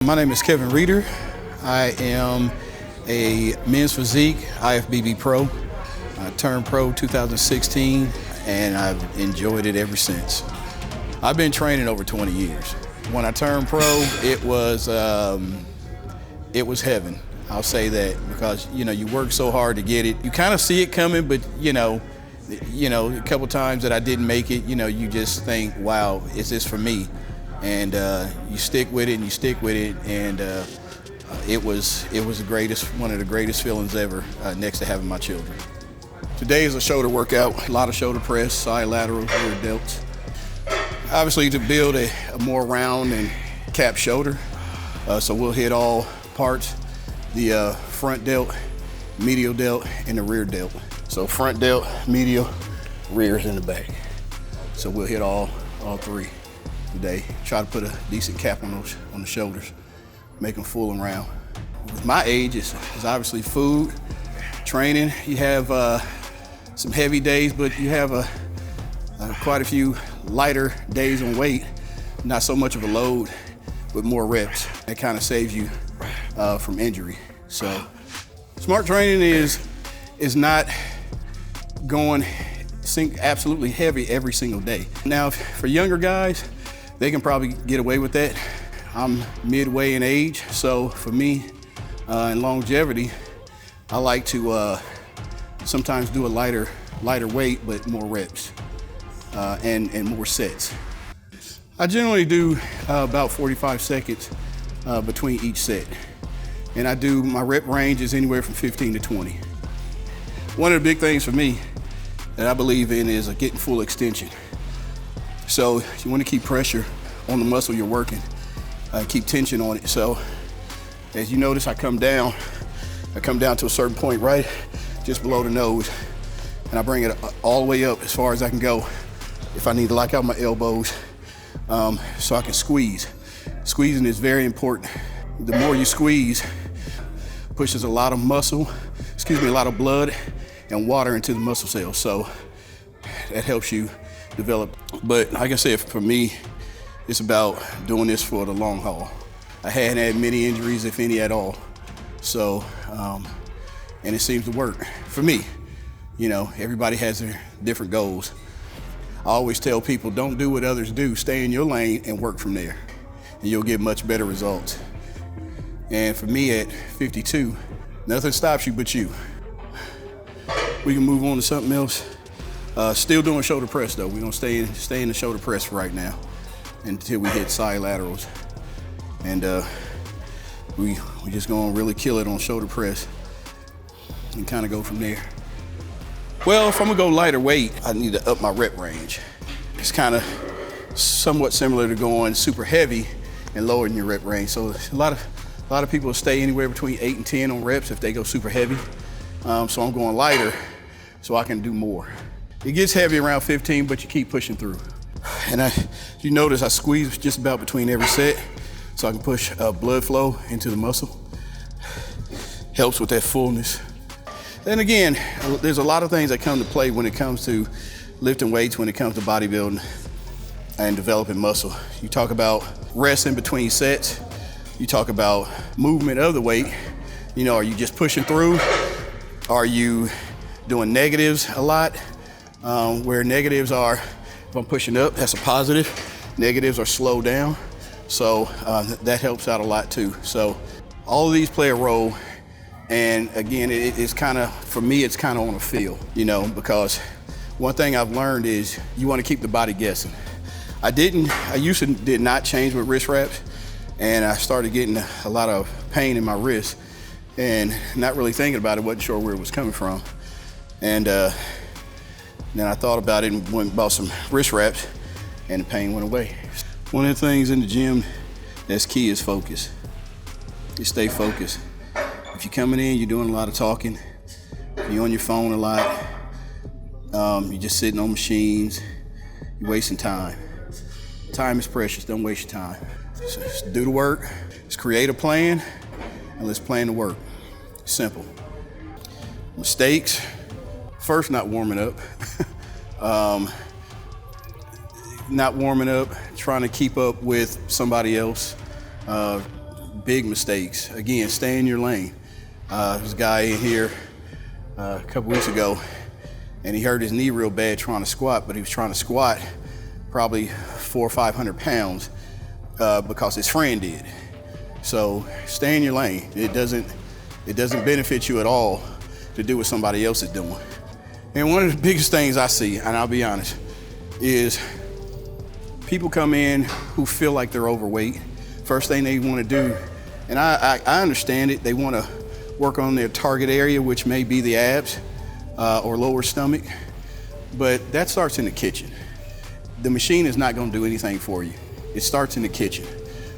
My name is Kevin Reeder. I am a men's physique IFBB Pro. I turned pro 2016 and I've enjoyed it ever since. I've been training over 20 years. When I turned pro, it was heaven. I'll say that because you work so hard to get it. You kind of see it coming, but a couple times that I didn't make it, you just think, wow, is this for me? And you stick with it and you stick with it, and it was one of the greatest feelings ever, next to having my children. Today is a shoulder workout, a lot of shoulder press, side laterals, rear delts. Obviously to build a more round and capped shoulder, so we'll hit all parts, the front delt, medial delt, and the rear delt. So front delt, medial, rear's in the back. So we'll hit all three today. Try to put a decent cap on the shoulders, make them full and round. With my age, it's obviously food, training. You have some heavy days, but you have quite a few lighter days on weight. Not so much of a load, but more reps. That kind of saves you from injury. So smart training is not going absolutely heavy every single day. Now, for younger guys, they can probably get away with that. I'm midway in age, so for me, in longevity, I like to sometimes do a lighter weight, but more reps and more sets. I generally do about 45 seconds between each set. And I do, my rep range is anywhere from 15 to 20. One of the big things for me that I believe in is getting full extension. So you want to keep pressure on the muscle you're working, keep tension on it. So as you notice, I come down to a certain point right just below the nose, and I bring it all the way up as far as I can go if I need to lock out my elbows, so I can squeeze. Squeezing is very important. The more you squeeze, pushes a lot of a lot of blood and water into the muscle cells, so that helps you develop. But like I said, for me, it's about doing this for the long haul. I hadn't had many injuries, if any at all, so and it seems to work for me. Everybody has their different goals. I always tell people, don't do what others do, stay in your lane and work from there, and you'll get much better results. And for me at 52, nothing stops you but you. We can move on to something else. Still doing shoulder press though. We're gonna stay in the shoulder press for right now until we hit side laterals. And we just gonna really kill it on shoulder press and kind of go from there. Well, if I'm gonna go lighter weight, I need to up my rep range. It's kind of somewhat similar to going super heavy and lowering your rep range. So a lot of people stay anywhere between 8 and 10 on reps if they go super heavy. So I'm going lighter so I can do more. It gets heavy around 15, but you keep pushing through. And you notice I squeeze just about between every set so I can push blood flow into the muscle. Helps with that fullness. Then again, there's a lot of things that come to play when it comes to lifting weights, when it comes to bodybuilding and developing muscle. You talk about rest in between sets. You talk about movement of the weight. Are you just pushing through? Are you doing negatives a lot? Where negatives are, if I'm pushing up, that's a positive. Negatives are slow down. So that helps out a lot too. So all of these play a role. And again, it's kind of, for me, it's kind of on a feel, because one thing I've learned is you want to keep the body guessing. I used to did not change with wrist wraps, and I started getting a lot of pain in my wrist and not really thinking about it, wasn't sure where it was coming from. And then I thought about it and went and bought some wrist wraps, and the pain went away. One of the things in the gym that's key is focus. You stay focused. If you're coming in, you're doing a lot of talking, you're on your phone a lot, you're just sitting on machines, you're wasting time. Time is precious, don't waste your time. So just do the work, just create a plan, and let's plan the work. Simple. Mistakes, first not warming up. not warming up, trying to keep up with somebody else, big mistakes. Again, stay in your lane. There's a guy in here a couple weeks ago, and he hurt his knee real bad trying to squat, but he was trying to squat probably 400 or 500 pounds because his friend did. So stay in your lane. It doesn't benefit you at all to do what somebody else is doing. And one of the biggest things I see, and I'll be honest, is people come in who feel like they're overweight. First thing they want to do, and I understand it, they want to work on their target area, which may be the abs or lower stomach, but that starts in the kitchen. The machine is not going to do anything for you. It starts in the kitchen.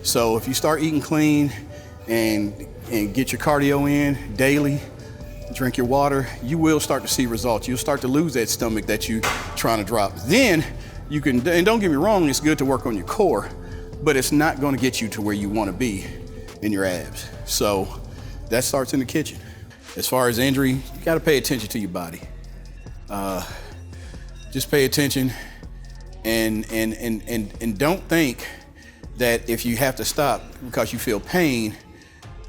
So if you start eating clean and get your cardio in daily, drink your water, you will start to see results. You'll start to lose that stomach that you're trying to drop. Then you can, and don't get me wrong, it's good to work on your core, but it's not going to get you to where you want to be in your abs. So that starts in the kitchen. As far as injury, you got to pay attention to your body. Just pay attention and don't think that if you have to stop because you feel pain,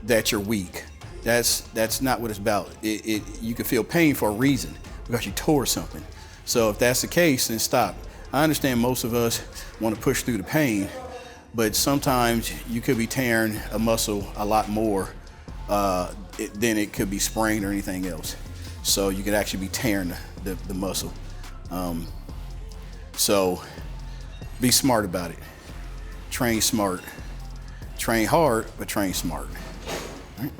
that you're weak. That's not what it's about. You can feel pain for a reason, because you tore something. So if that's the case, then stop. I understand most of us want to push through the pain, but sometimes you could be tearing a muscle a lot more than it could be sprained or anything else. So you could actually be tearing the muscle. So be smart about it. Train smart. Train hard, but train smart. All right?